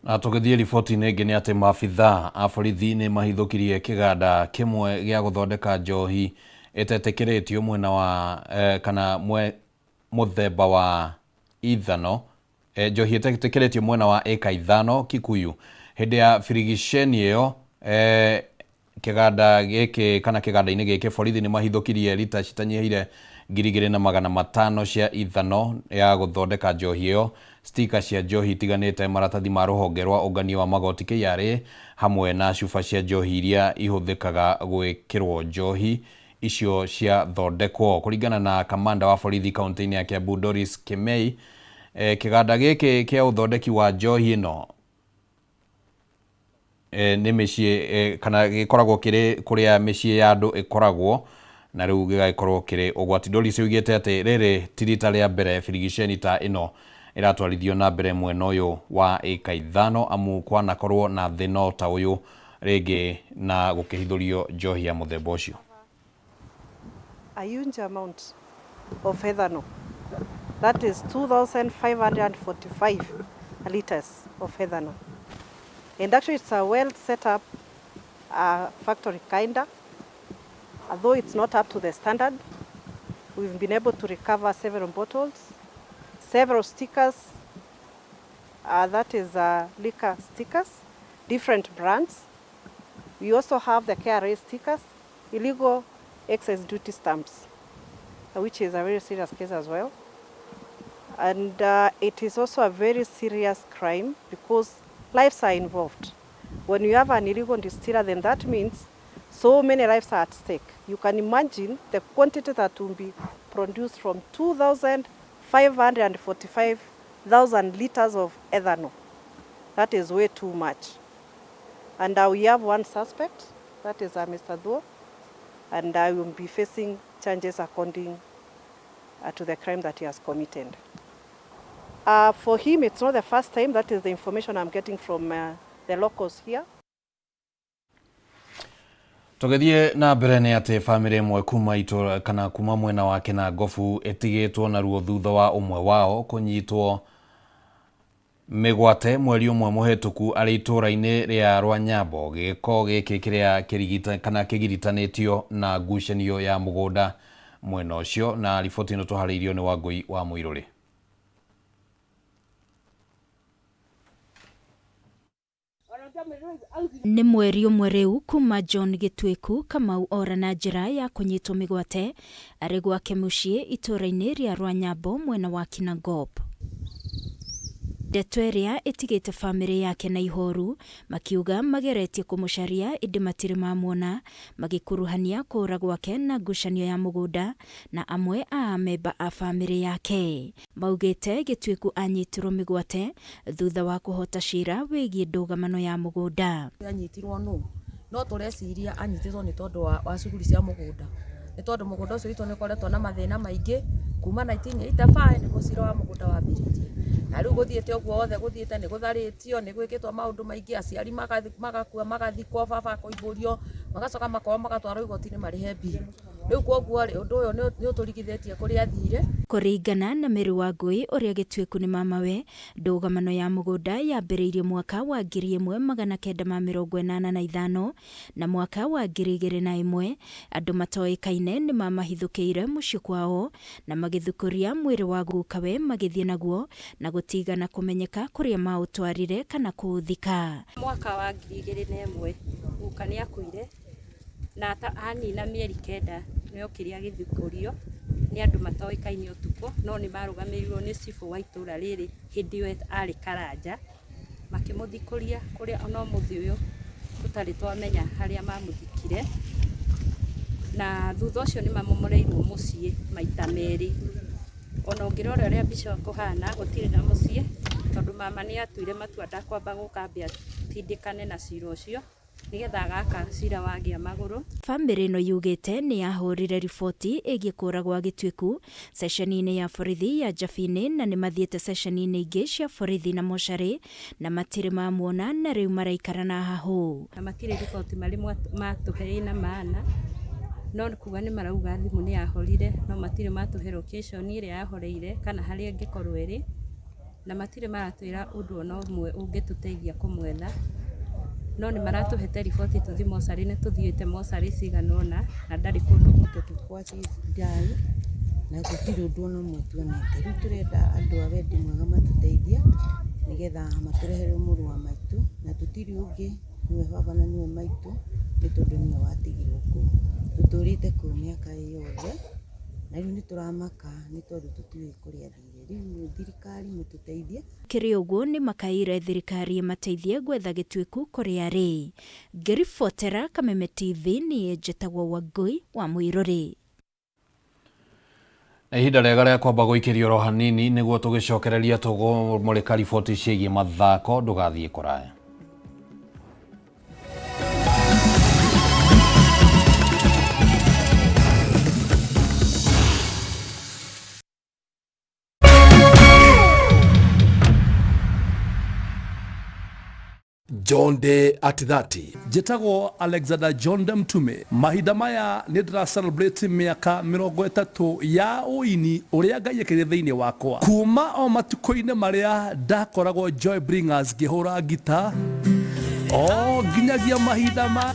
Na tugithie riboti-inĩ ĩngĩ nĩ atĩ maabithaa a borithi nĩ mahithũkirie kĩganda kĩmwe gĩa gũthondeka njohi ĩtetĩkĩrĩtio mwena wa kana mũthemba wa ithano, njohi ĩtetĩkĩrĩtio mwena wa eka 5 Kikuyu. Hĩndĩ ya birigiceni ĩyo kĩganda gĩkĩ kana kĩganda-inĩ gĩkĩ borithi nĩ mahithũkirie lita citanyihĩire 2,500 cia ithano ya gũthondeka njohi ĩyo, stika cia njohi itiganĩte, maratathi ma rũhonge rwa ũngania wa magoti KRA, hamwe na cuba cia njohi iria ihũthĩkaga gwĩkĩrwo njohi icio cia thondekwo. Kũringana na kamanda wa borithi kaunti-inĩ ya Kiambu Doris Kimei, kĩganda gĩkĩ kĩa ũthondeki wa njohi ĩno nĩ mĩciĩ kana gĩkoragwo kĩrĩ kũrĩa mĩciĩ ya andũ ĩkoragwo, na rĩu gĩgakorwo kĩrĩ ũgwati. Doris oigĩte atĩ rĩrĩ ti rita rĩa mbere birigiceni ta ĩno iratwarithio na mbere mwena ũyũ wa eka 5 amu kwanakorwo na thĩna ta ũyũ rĩngĩ na gũkĩhithũrio njohi ya mũthemba ũcio. A huge amount of ethanol, that is 2,545 liters of ethanol, and actually it's a well set up factory kinda, although it's not up to the standard. We've been able to recover several bottles, several stickers, that is liquor stickers, different brands. We also have the KRA stickers, illegal excise duty stamps, which is a very serious case as well. And it is also a very serious crime because lives are involved. When you have an illegal distiller, then that means so many lives are at stake. You can imagine the quantity that will be produced from 2,545,000 liters of ethanol. That is way too much. And we have one suspect, that is Mr. Duo, and I will be facing charges according to the crime that he has committed. For him, it's not the first time. That is the information I'm getting from the locals here. Tugithie na mbere nĩ atĩ famĩlĩ ĩmwe kuma itora kana kuma mwena wa Kinangofu ĩtigĩtwo na ruo thutha wa ũmwe wao kũnyitwo mĩgwate mweri ũmwe mũhetũku arĩ itũra-inĩ rĩa Rwanyambo. Gĩko gĩkĩ kĩrĩa kĩrigita kana kĩgiritanĩtio na ngucanio ya mũgũnda mwena ucio, na riboti ino tuharĩirio ni Wangui wa Muiruri. Nĩ mweri ũmwe rĩu kuma John Gĩtwĩku Kamau ora na njĩra ya kũnyitwo mĩgwate arĩ gwake mũciĩ itũũra-inĩ rĩa Rwanyambo mwena wa Kinangop. Ndeto ĩrĩa ĩtigĩte bamĩrĩ yake na ihoru makiuga mageretie kũmũcaria ĩndĩ matirĩ mamuona, magĩkuruhania kũũra gwake na ngucanio ya mũgũnda na amwe a memba a bamĩrĩ yake. Maugĩte Gĩtwĩku anyitirwo mĩgwate thutha wa kũhota cira wĩgiĩ ndũgamano ya mũgũnda. Anyitirwo no tũreciria anyitĩtwo nĩ tondũ wa cuguri cia mũgũnda. Nĩ tondũ mũgũnda ũcio witũ nĩ ũkoretwo na mathĩna maingĩ kuma 1985 nĩ gũcira wa mũgũnda wambĩrĩirie. Na rĩu gũthiĩte ũguo wothe gũthiĩte nĩ gũtharĩtio, nĩ gwĩkĩtwo maũndũ maingĩ, aciari magakua magathikwo, baba kũimbũrio, magacoka makoa magatwarwo igoti-inĩ marĩhe mbia. Rĩu koguo ũndũ ũyũ nĩ ũtũrigithĩtie kũrĩa athire. Kũringana na Mary Wangui ũrĩa Gĩtwĩku nĩ mamawe, ndũgamano ya mũgũnda yambĩrĩirie mwaka wa 1985 na mwaka wa 2001 andũ matoĩkaine nĩ mamahithũkĩire mũciĩ kwao na magĩthukũria mwĩrĩ wa gukawe magĩthiĩ naguo na gũtigana kũmenyeka kũrĩa maũtwarire kana kũũthika. Mwaka wa 2001 guka nĩ akuire na hanina mĩeri 9 nĩokĩria gĩthukũrio nĩ andũ matoĩkaine ũtukũ, no nĩ marũgamĩrĩirwo nĩ cibũ wa itũũra rĩrĩ hĩndĩ ĩyo arĩ Karanja, makĩmũthikũria kũrĩa ona mũthĩ ũyũ tũtarĩ twamenya harĩa mamũthikire, na thutha ũcio nĩ mamomoreirwo mũciĩ maita merĩ. Ona ũngĩrora ũrĩa mbica kũhana gũtirĩ na mũciĩ tondũ mama nĩ atuire matua ndakwamba gũkambia tindĩkane na cira ũcio nigetha gaka cira wagĩa magũrũ. Bamĩrĩ ĩno yugĩte nĩ yahũrire riboti ĩgiĩ kũũra gwa Gĩtwĩku ceceni-inĩ ya borithi ya Njabine na nĩ mathiĩte ceceni-inĩ ingĩ cia borithi na mocarĩ na matirĩ mamuona na rĩu maraikara na hahũ. Na matirĩ riboti marĩ matũheina maana, no kuga nĩ marauga thimũ nĩ yahorire, no matirĩ matũhe location ĩrĩa yahoreire kana harĩa ĩngĩkorwo ĩrĩ, na matirĩ maratwĩra ũndũ ona ũmwe ũngĩtũteithia kũmwetha, no nĩ maratũhete riboti tũthi mocarĩ, nĩ tũthiĩte mocarĩ cigana ũna na ndarĩ kũndũ tũkwa ndai na gũtirĩ ũndũ ona ũmwe tuonete. Rĩu tũrenda andũ a wendi mwega matũteithie nigetha matũrehere mũrũ wa maitũ, na tũtirĩ ũngĩ, nĩwe baba na nĩwe maitũ, nĩ tondũ nĩwe watigirwo kũu. Tũtũrĩte kũu mĩaka yothe na rĩu nĩ tũramaka nĩ tondũ tũtiũĩ kũrĩa athire. Rĩu thirikari mũtũteithie. Kĩrĩ ũguo nĩ makaire thirikari ĩmateithie gwetha Gĩtwĩku kũrĩa arĩ. Ngĩribotera Kameme TV niĩ njĩtagwo Wangui wa Muiruri. Na ihinda rĩega rĩa kwamba gũikĩria oro hanini nĩguo tũgĩcokereria tũgũmũrĩka riboti ciĩgiĩ mathako, ndũgathiĩ kũraya. John Day at 30. Jetagwo Alexander John de Mtume. Mahinda maya nĩ ndĩra celebrate mĩaka 30 ya ũini ũrĩa Ngai ekĩrire thĩinĩ wakwa. Kuma o matukũ-inĩ marĩa ndakoragwo Joy Bringers ngĩhũra gita, o nginyagia mahinda ma